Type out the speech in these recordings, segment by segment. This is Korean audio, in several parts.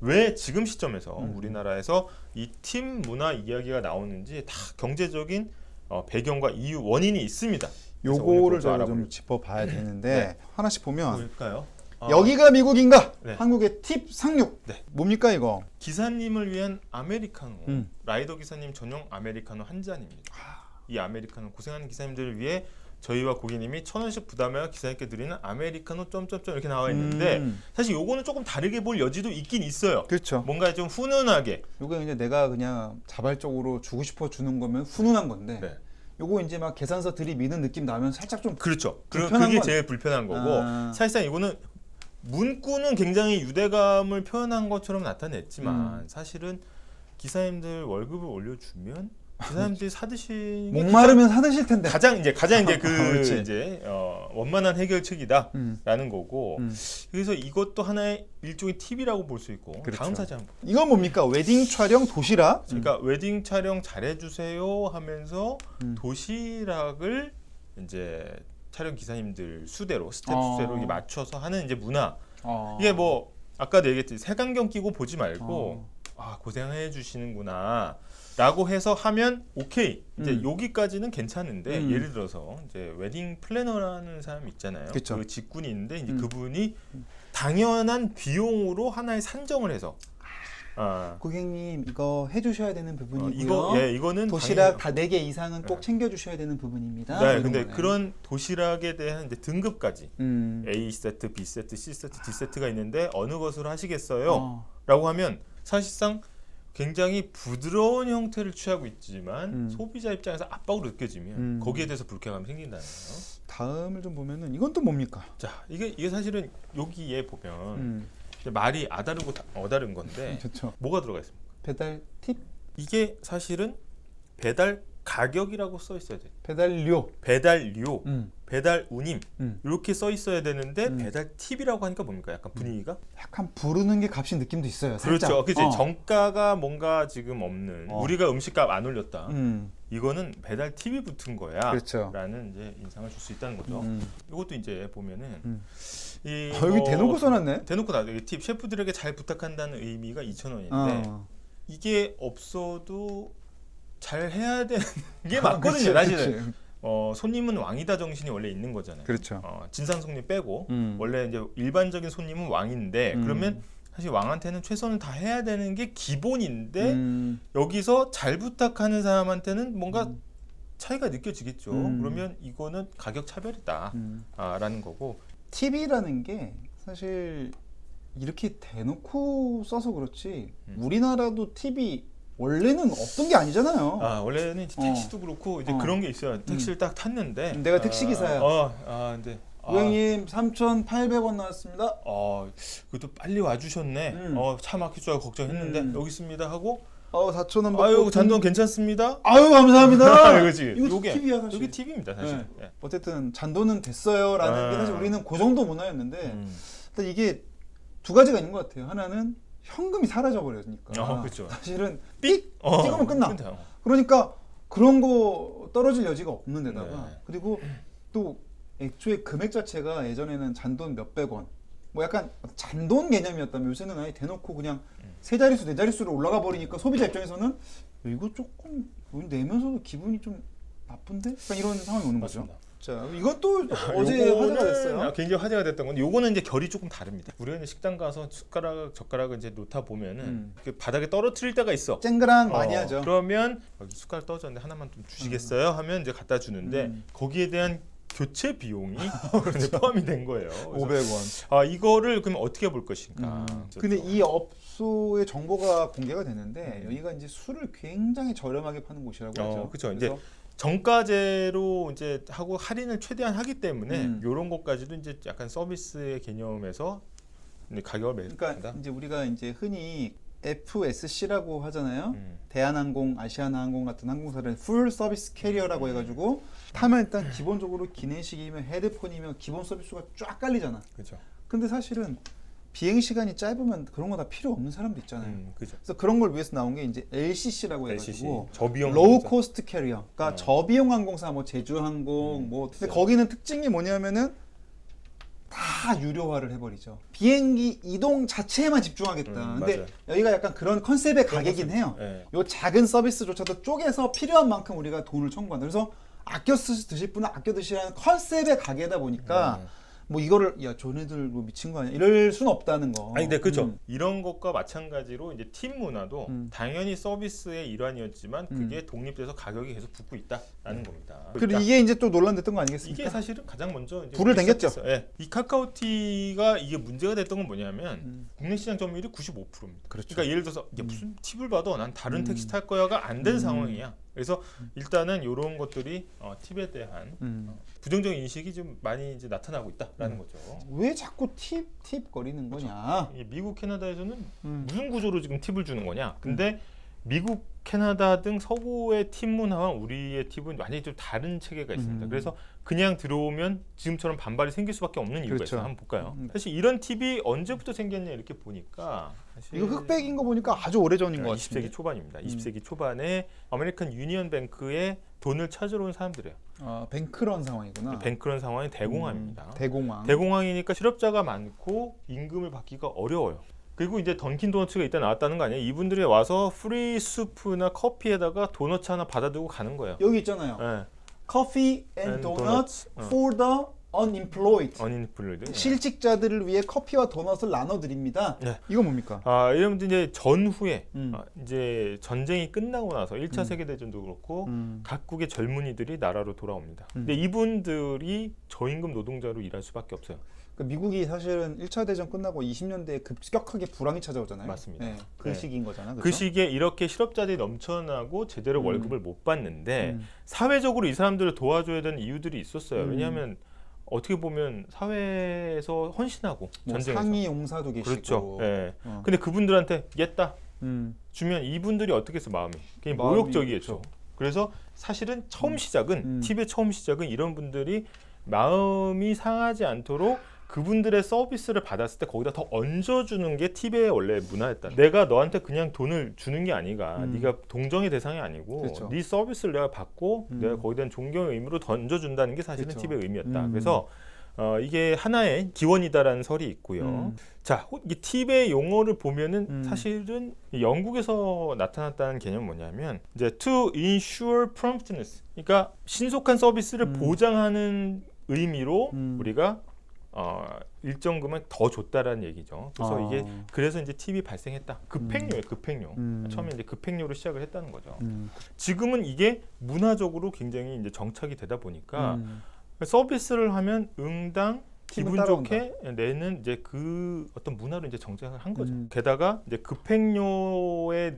왜 지금 시점에서 우리나라에서 이 팀 문화 이야기가 나오는지 다 경제적인 배경과 이유, 원인이 있습니다. 요거를 저희가 좀 짚어봐야 되는데 하나씩 보면 뭘까요? 여기가 미국인가? 네. 한국의 팁 상륙. 네. 뭡니까 이거? 기사님을 위한 아메리카노, 라이더 기사님 전용 아메리카노 한 잔입니다. 이 아메리카노 고생하는 기사님들을 위해 저희와 고객님이 1,000원씩 부담하여 기사님께 드리는 아메리카노 점점점 이렇게 나와 있는데 사실 요거는 조금 다르게 볼 여지도 있긴 있어요. 그렇죠. 뭔가 좀 훈훈하게. 요거 이제 내가 그냥 자발적으로 주고 싶어 주는 거면 훈훈한 건데. 네. 요거 이제 막 계산서 들이미는 느낌 나면 살짝 좀 그렇죠. 그게 건... 제일 불편한 거고 사실상 이거는 문구는 굉장히 유대감을 표현한 것처럼 나타냈지만 사실은 기사님들 월급을 올려주면 기사님들이 사드시는 목마르면 사드실 텐데 가장 이제 그 이제 원만한 해결책이다라는 거고 그래서 이것도 하나의 일종의 팁이라고 볼 수 있고 그렇죠. 다음 사진 한번. 이건 뭡니까? 웨딩 촬영 도시락. 그러니까 웨딩 촬영 잘해주세요 하면서 도시락을 이제 촬영 기사님들 수대로 스텝 수대로 이렇게 맞춰서 하는 이제 문화. 이게 뭐 아까도 얘기했듯이 색안경 끼고 보지 말고 아 고생해 주시는구나 라고 해서 하면 오케이 이제 여기까지는 괜찮은데 예를 들어서 이제 웨딩 플래너라는 사람이 있잖아요. 그쵸. 그 직군이 있는데 이제 그분이 당연한 비용으로 하나의 산정을 해서 고객님 이거 해주셔야 되는 부분이고요. 이거는 도시락 다 4개 이상은 꼭 챙겨주셔야 되는 부분입니다. 네, 근데 그런 도시락에 대한 이제 등급까지 A 세트, B 세트, C 세트, D 세트가 있는데 어느 것으로 하시겠어요? 라고 하면 사실상 굉장히 부드러운 형태를 취하고 있지만 소비자 입장에서 압박으로 느껴지면 거기에 대해서 불쾌감이 생긴다는 거예요. 다음을 좀 보면은 이건 또 뭡니까? 자, 이게 사실은 여기에 보면 말이 아다르고 어다른 건데 좋죠. 뭐가 들어가 있습니까? 배달 팁? 이게 사실은 배달 가격이라고 써 있어야 돼. 배달료, 배달료, 배달 운임 이렇게 써 있어야 되는데 배달 팁이라고 하니까 뭡니까? 약간 분위기가 약간 부르는 게 값인 느낌도 있어요. 살짝. 그렇죠. 그치 정가가 뭔가 지금 없는 우리가 음식값 안 올렸다. 이거는 배달 팁이 붙은 거야. 그렇죠. 라는 이제 인상을 줄 수 있다는 거죠. 이것도 이제 보면은 여기 대놓고 써놨네. 대놓고 다 팁 셰프들에게 잘 부탁한다는 의미가 2,000원인데 이게 없어도 잘 해야 되는 게 맞거든요. 사실은 손님은 왕이다 정신이 원래 있는 거잖아요. 그렇죠. 진상 손님 빼고 원래 이제 일반적인 손님은 왕인데 그러면 사실 왕한테는 최선을 다 해야 되는 게 기본인데 여기서 잘 부탁하는 사람한테는 뭔가 차이가 느껴지겠죠. 그러면 이거는 가격 차별이다 라는 거고 팁이라는 게 사실 이렇게 대놓고 써서 그렇지 우리나라도 팁이 원래는 없던 게 아니잖아요. 원래는 이제 택시도 그렇고 이제 그런 게 있어요. 택시를 딱 탔는데 내가 택시 기사야. 근데 고객님 3,800원 나왔습니다. 그것도 빨리 와주셨네. 차 막힐 줄 알고 걱정했는데 여기 있습니다 하고 4,000원 받고 아유 잔돈 괜찮습니다. 아유 감사합니다. 그렇지. 이거 팁이야 사실. 여기 팁입니다 사실. 네. 네. 어쨌든 잔돈은 됐어요라는 게 사실 우리는 그 정도 문화였는데 일단 이게 두 가지가 있는 것 같아요. 하나는 현금이 사라져 버리니까. 그렇죠. 사실은 삑 찍으면 끝나. 끝나요. 그러니까 그런 거 떨어질 여지가 없는 데다가 네. 그리고 또 애초에 금액 자체가 예전에는 잔돈 몇백 원 뭐 약간 잔돈 개념이었다면 요새는 아예 대놓고 그냥 세 자릿수 네 자릿수로 올라가 버리니까 소비자 입장에서는 이거 조금 내면서도 기분이 좀 나쁜데? 약간 이런 상황이 오는 거죠. 자, 이것도 어제 화제가 됐어요. 굉장히 화제가 됐던 건데 요거는 이제 결이 조금 다릅니다. 우리가 이제 식당 가서 숟가락, 젓가락을 이제 놓다 보면은 바닥에 떨어뜨릴 때가 있어. 쨍그랑 많이 하죠. 그러면 여기 숟가락 떨어졌는데 하나만 좀 주시겠어요? 하면 이제 갖다 주는데 거기에 대한 교체 비용이 포함이 된 거예요. 500원. 이거를 그럼 어떻게 볼 것인가? 근데 이 업소의 정보가 공개가 되는데 여기가 이제 술을 굉장히 저렴하게 파는 곳이라고 하죠. 그렇죠. 이제 정가제로 이제 하고 할인을 최대한 하기 때문에 이런 것까지도 이제 약간 서비스의 개념에서 가격을 매긴다. 그러니까 이제 우리가 이제 흔히 FSC라고 하잖아요. 대한항공, 아시아나항공 같은 항공사를 풀 서비스 캐리어라고 해가지고 타면 일단 기본적으로 기내식이면 헤드폰이면 기본 서비스가 쫙 깔리잖아. 그렇죠. 근데 사실은 비행 시간이 짧으면 그런 거 다 필요 없는 사람도 있잖아요. 그렇죠. 그래서 그런 걸 위해서 나온 게 이제 LCC라고 해가지고 저비용 로우 코스트 캐리어, 그러니까 저비용 항공사, 뭐 제주항공, 뭐 근데 거기는 특징이 뭐냐면은 다 유료화를 해버리죠. 비행기 이동 자체에만 집중하겠다. 근데 맞아요. 여기가 약간 그런 컨셉의 가게긴 해요. 네. 요 작은 서비스조차도 쪼개서 필요한 만큼 우리가 돈을 청구한다. 그래서 아껴 드실 분은 아껴 드시라는 컨셉의 가게다 보니까 뭐 이거를 야 저네들 뭐 미친 거 아니야 이럴 수는 없다는 거. 아니, 근데 그죠. 이런 것과 마찬가지로 이제 팀 문화도 음. 당연히 서비스의 일환이었지만 그게 독립돼서 가격이 계속 붙고 있다라는 겁니다. 그리고 이게 이제 또 논란됐던 거 아니겠습니까? 이게 사실은 가장 먼저 이제 불을 댕겼죠. 예. 이 카카오티가 이게 문제가 됐던 건 뭐냐면 국내 시장 점유율이 95%입니다. 그렇죠. 그러니까 예를 들어서 이게 무슨 팁을 받아 난 다른 택시 탈 거야가 안 된 상황이야. 그래서 일단은 이런 것들이 팁에 대한 부정적인 인식이 좀 많이 이제 나타나고 있다라는 거죠. 왜 자꾸 팁 거리는 거냐? 이 미국, 캐나다에서는 무슨 구조로 지금 팁을 주는 거냐? 근데 미국, 캐나다 등 서구의 팁 문화와 우리의 팁은 완전히 좀 다른 체계가 있습니다. 그래서 그냥 들어오면 지금처럼 반발이 생길 수밖에 없는 이유가 그렇죠. 있어요. 한번 볼까요? 사실 이런 팁이 언제부터 생겼냐 이렇게 보니까 사실 이거 흑백인 거 보니까 아주 오래전인 것 같은데. 20세기 초반입니다. 20세기 초반에 아메리칸 유니언 뱅크에 돈을 찾으러 온 사람들이에요. 뱅크런 상황이구나. 뱅크런 상황이 대공황입니다. 대공황. 대공황이니까 실업자가 많고 임금을 받기가 어려워요. 그리고 이제 던킨 도너츠가 이따 나왔다는 거 아니에요? 이분들이 와서 프리 수프나 커피에다가 도너츠 하나 받아두고 가는 거예요. 여기 있잖아요. 네. Coffee and donuts for the unemployed. 어니플로이드. 실직자들을 위해 커피와 도넛을 나눠 드립니다. 네. 이거 뭡니까? 이러면 이제 전후에 이제 전쟁이 끝나고 나서 1차 세계 대전도 그렇고 각국의 젊은이들이 나라로 돌아옵니다. 근데 이분들이 저임금 노동자로 일할 수밖에 없어요. 그러니까 미국이 사실은 1차 대전 끝나고 20년대에 급격하게 불황이 찾아오잖아요. 맞습니다. 네, 그 네. 시기인 거잖아요. 그 그렇죠? 시기에 이렇게 실업자들이 넘쳐나고 제대로 월급을 못 받는데 사회적으로 이 사람들을 도와줘야 되는 이유들이 있었어요. 왜냐하면 어떻게 보면 사회에서 헌신하고 뭐 전쟁에서 상위 용사도 계시고. 그렇죠. 예. 근데 그분들한테 겠다 주면 이분들이 어떻게 해서 마음이 굉장히 마음이 모욕적이겠죠. 그래서 사실은 처음 시작은 팁의 처음 시작은 이런 분들이 마음이 상하지 않도록 그분들의 서비스를 받았을 때 거기다 더 얹어주는 게 팁의 원래 문화였다. 내가 너한테 그냥 돈을 주는 게 아니가. 네가 동정의 대상이 아니고 그렇죠. 네 서비스를 내가 받고 내가 거기에 대한 존경의 의미로 던져준다는 게 사실은 그렇죠. 팁의 의미였다. 그래서 이게 하나의 기원이다라는 설이 있고요. 자, 이 팁의 용어를 보면은 사실은 영국에서 나타났다는 개념은 뭐냐면 이제 to ensure promptness. 그러니까 신속한 서비스를 보장하는 의미로 우리가 일정 금액 더 줬다라는 얘기죠. 그래서 이게 그래서 이제 팁이 발생했다. 급행료예요, 급행료. 처음에 이제 급행료로 시작을 했다는 거죠. 지금은 이게 문화적으로 굉장히 이제 정착이 되다 보니까 서비스를 하면 응당 기분 좋게 내는 이제 그 어떤 문화로 이제 정착을 한 거죠. 게다가 이제 급행료의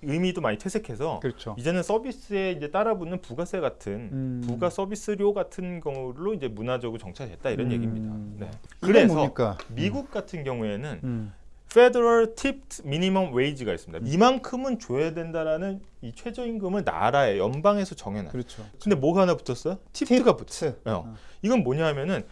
의미도 많이 퇴색해서 그렇죠. 이제는 서비스에 이제 따라붙는 부가세 같은 부가 서비스료 같은 걸로 이제 문화적으로 정착됐다 이런 얘기입니다. 네. 그래서 뭡니까? 미국 같은 경우에는 Federal Tipped Minimum Wage가 있습니다. 이만큼은 줘야 된다라는 이 최저임금을 나라에 연방에서 정해놔요. 그렇죠. 근데 뭐가 하나 붙었어요? 팁가 붙었어요. 이건 뭐냐면은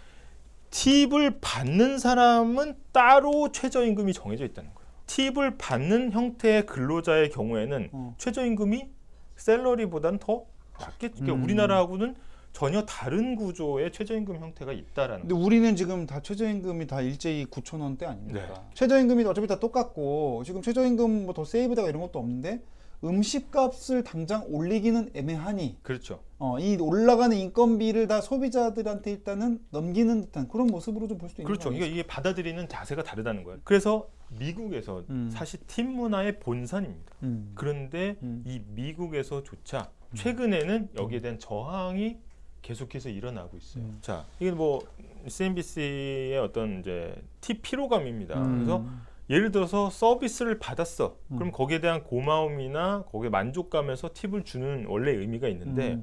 팁을 받는 사람은 따로 최저임금이 정해져 있다는 거예요. 팁을 받는 형태의 근로자의 경우에는 최저임금이 샐러리보다는 더 낮겠죠. 그러니까 우리나라하고는 전혀 다른 구조의 최저임금 형태가 있다라는 근데 우리는 지금 다 최저임금이 다 일제히 9,000원대 아닙니까? 네. 최저임금이 어차피 다 똑같고 지금 최저임금 뭐 더 세이브되고 이런 것도 없는데 음식값을 당장 올리기는 애매하니 그렇죠. 이 올라가는 인건비를 다 소비자들한테 일단은 넘기는 듯한 그런 모습으로 좀 볼 수도 있는 그렇죠. 거죠. 이게 받아들이는 자세가 다르다는 거예요. 그래서 미국에서 사실 팁 문화의 본산입니다. 그런데 이 미국에서조차 최근에는 여기에 대한 저항이 계속해서 일어나고 있어요. 자, 이게 뭐 CNBC의 어떤 이제 팁 피로감입니다. 그래서 예를 들어서 서비스를 받았어. 그럼 거기에 대한 고마움이나 거기에 만족감에서 팁을 주는 원래 의미가 있는데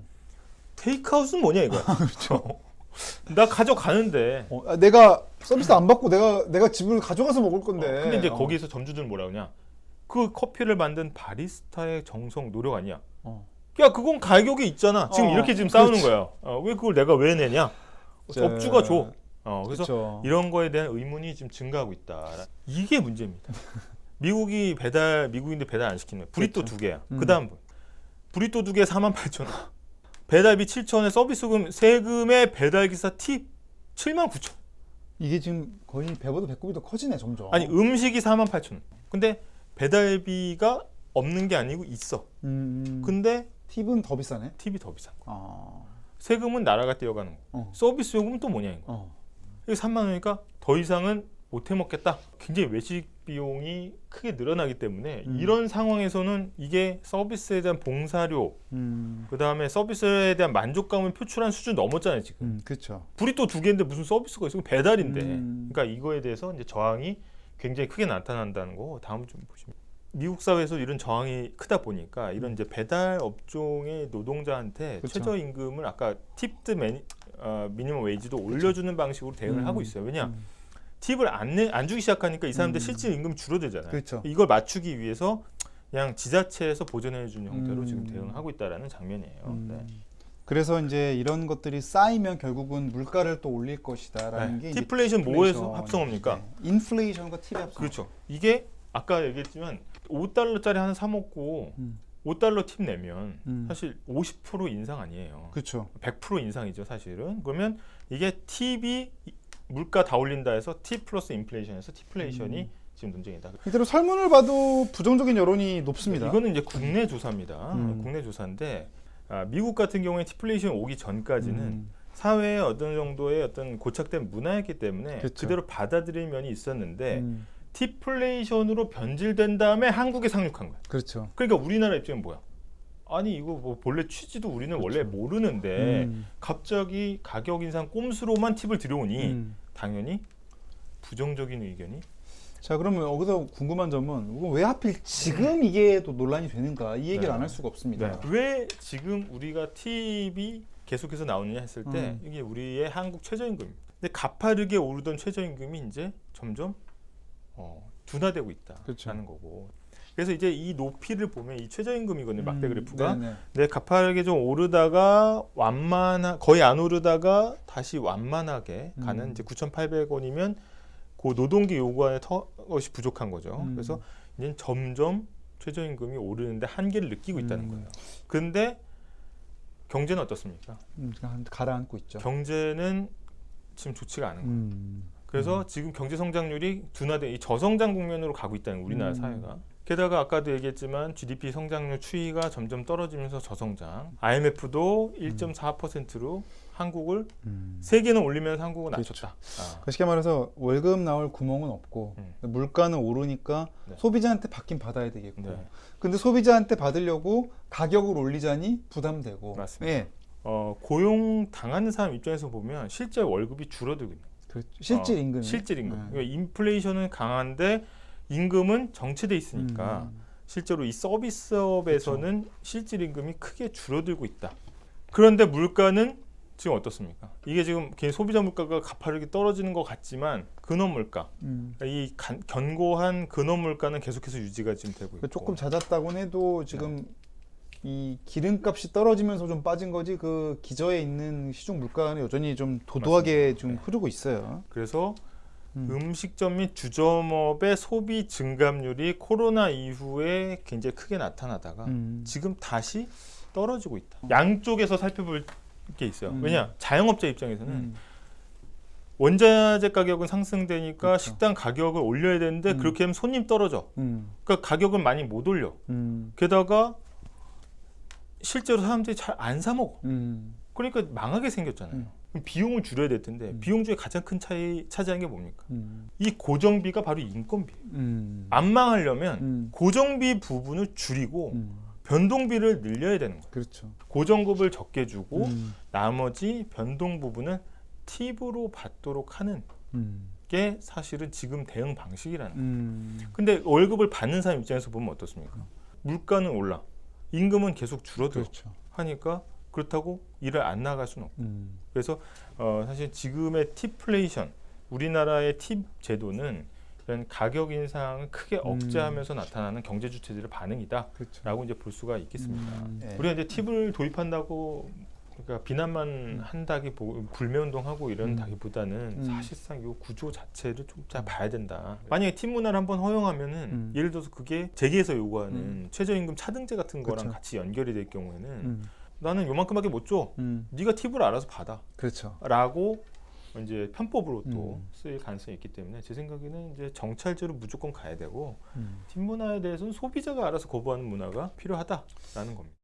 테이크아웃은 뭐냐 이거야. 그렇죠. 나 가져가는데. 내가 서비스 안 받고 내가 집을 가져가서 먹을 건데. 근데 이제 거기서 점주들은 뭐라 그러냐? 그 커피를 만든 바리스타의 정성, 노력 아니야? 야, 그건 가격이 있잖아. 지금 이렇게 지금 싸우는 거야. 왜 그걸 내가 왜 내냐? 업주가 줘. 그래서 그쵸. 이런 거에 대한 의문이 지금 증가하고 있다. 이게 문제입니다. 미국인들 배달 안 시키는 거야. 브리또 그쵸. 2개야. 그 다음 브리또 2개 48,000원. 배달비 7,000원에 서비스금 세금에 배달기사 팁 79,000원. 이게 지금 거의 배보다 배꼽이 더 커지네 점점. 아니 음식이 48,000원. 근데 배달비가 없는 게 아니고 있어. 근데 팁은 더 비싸네. 팁이 더 비싼 거. 아. 세금은 나라가 떼어가는 거. 서비스 요금은 또 뭐냐 이거. 이게 3만 원이니까 더 이상은 못 해먹겠다. 굉장히 외식 비용이 크게 늘어나기 때문에 이런 상황에서는 이게 서비스에 대한 봉사료, 그 다음에 서비스에 대한 만족감을 표출한 수준 넘었잖아요 지금. 그렇죠. 불이 또 2개인데 무슨 서비스가 있어? 배달인데. 그러니까 이거에 대해서 이제 저항이 굉장히 크게 나타난다는 거 다음 좀 보시면. 미국 사회에서 이런 저항이 크다 보니까 이런 이제 배달 업종의 노동자한테 그쵸. 최저 임금을 아까 팁드 미니멈 웨이지도 올려주는 방식으로 대응을 하고 있어요. 왜냐? 팁을 안 주기 시작하니까 이 사람들 실질 임금이 줄어들잖아요. 그렇죠. 이걸 맞추기 위해서 그냥 지자체에서 보전해주는 형태로 지금 대응을 하고 있다라는 장면이에요. 네. 그래서 이제 이런 것들이 쌓이면 결국은 물가를 또 올릴 것이다라는 네. 게 팁플레이션 뭐에서 합성합니까? 네. 인플레이션과 팁이 합성. 그렇죠. 이게 아까 얘기했지만 5달러짜리 하나 사 먹고 5달러 팁 내면 사실 50% 인상 아니에요. 그렇죠. 100% 인상이죠, 사실은. 그러면 이게 팁이 물가 다 올린다 해서 팁 플러스 인플레이션에서 팁플레이션이 지금 논쟁이다. 이대로 설문을 봐도 부정적인 여론이 높습니다. 이거는 이제 국내 조사입니다. 국내 조사인데 미국 같은 경우에 팁플레이션 오기 전까지는 사회에 어떤 정도의 어떤 고착된 문화였기 때문에 그쵸. 그대로 받아들일 면이 있었는데 팁플레이션으로 변질된 다음에 한국에 상륙한 거야. 그렇죠. 그러니까 우리나라 입장은 뭐야? 아니 이거 뭐 본래 취지도 우리는 원래 모르는데 갑자기 가격 인상 꼼수로만 팁을 들여오니 당연히 부정적인 의견이. 자, 그러면 여기서 궁금한 점은 왜 하필 지금 이게 또 논란이 되는가 이 얘기를 네. 안 할 수가 없습니다. 왜 지금 우리가 팁이 계속해서 나오느냐 했을 때 이게 우리의 한국 최저임금입니다. 근데 가파르게 오르던 최저임금이 이제 점점 둔화되고 있다라는 그렇죠. 거고. 그래서 이제 이 높이를 보면 이 최저임금이거든요. 막대 그래프가. 네네. 네, 가파르게 좀 오르다가 거의 안 오르다가 다시 완만하게 가는 이제 9,800원이면 그 노동기 요구안의 것이 부족한 거죠. 그래서 이제 점점 최저임금이 오르는데 한계를 느끼고 있다는 거예요. 그런데 경제는 어떻습니까? 가라앉고 있죠. 경제는 지금 좋지가 않은 거예요. 그래서 지금 경제 성장률이 둔화돼 이 저성장 국면으로 가고 있다는 우리나라 사회가. 게다가 아까도 얘기했지만 GDP 성장률 추이가 점점 떨어지면서 저성장. IMF도 1.4%로 한국을 세계는 올리면서 한국은 낮췄다. 쉽게 말해서 월급 나올 구멍은 없고 물가는 오르니까 네. 소비자한테 받긴 받아야 되겠고 네. 근데 소비자한테 받으려고 가격을 올리자니 부담되고 맞습니다. 예. 고용 당하는 사람 입장에서 보면 실제 월급이 줄어들고 있는 거예요. 실질 임금 실질 임금. 그러니까 인플레이션은 강한데 임금은 정체돼 있으니까 실제로 이 서비스업에서는 실질 임금이 크게 줄어들고 있다. 그런데 물가는 지금 어떻습니까? 이게 지금 소비자 물가가 가파르게 떨어지는 것 같지만 근원 물가, 이 견고한 근원 물가는 계속해서 유지가 지금 되고 있고. 조금 잦았다고는 해도 지금 이 기름값이 떨어지면서 좀 빠진 거지 그 기저에 있는 시중 물가는 여전히 좀 도도하게 좀 흐르고 있어요. 그래서 음식점 및 주점업의 소비 증감률이 코로나 이후에 굉장히 크게 나타나다가 지금 다시 떨어지고 있다. 양쪽에서 살펴볼 게 있어요. 왜냐? 자영업자 입장에서는 원자재 가격은 상승되니까 그렇죠. 식당 가격을 올려야 되는데 그렇게 하면 손님 떨어져. 그러니까 가격은 많이 못 올려. 게다가 실제로 사람들이 잘 안 사 먹어. 그러니까 망하게 생겼잖아요. 그럼 비용을 줄여야 될 텐데 비용 중에 가장 큰 차지하는 게 뭡니까? 이 고정비가 바로 인건비예요. 안 망하려면 고정비 부분을 줄이고 변동비를 늘려야 되는 거예요. 그렇죠. 고정급을 적게 주고 나머지 변동 부분을 팁으로 받도록 하는 게 사실은 지금 대응 방식이라는 거예요. 근데 월급을 받는 사람 입장에서 보면 어떻습니까? 물가는 올라, 임금은 계속 줄어들어 그렇죠. 하니까 그렇다고 일을 안 나갈 수는 없고 그래서 사실 지금의 팁플레이션, 우리나라의 팁 제도는 이런 가격 인상을 크게 억제하면서 나타나는 경제 주체들의 반응이다라고 그렇죠. 이제 볼 수가 있겠습니다. 네. 우리가 이제 팁을 도입한다고 그러니까 비난만 한다기 불매운동하고 이런다기보다는 사실상 이 구조 자체를 좀 잘 봐야 된다. 만약에 팁 문화를 한번 허용하면은 예를 들어서 그게 재계에서 요구하는 최저임금 차등제 같은 거랑 그쵸. 같이 연결이 될 경우에는 나는 요만큼밖에 못 줘. 네가 팁을 알아서 받아. 그렇죠. 라고 이제 편법으로 또 쓰일 가능성이 있기 때문에 제 생각에는 이제 정찰제로 무조건 가야 되고 팀 문화에 대해서는 소비자가 알아서 거부하는 문화가 필요하다라는 겁니다.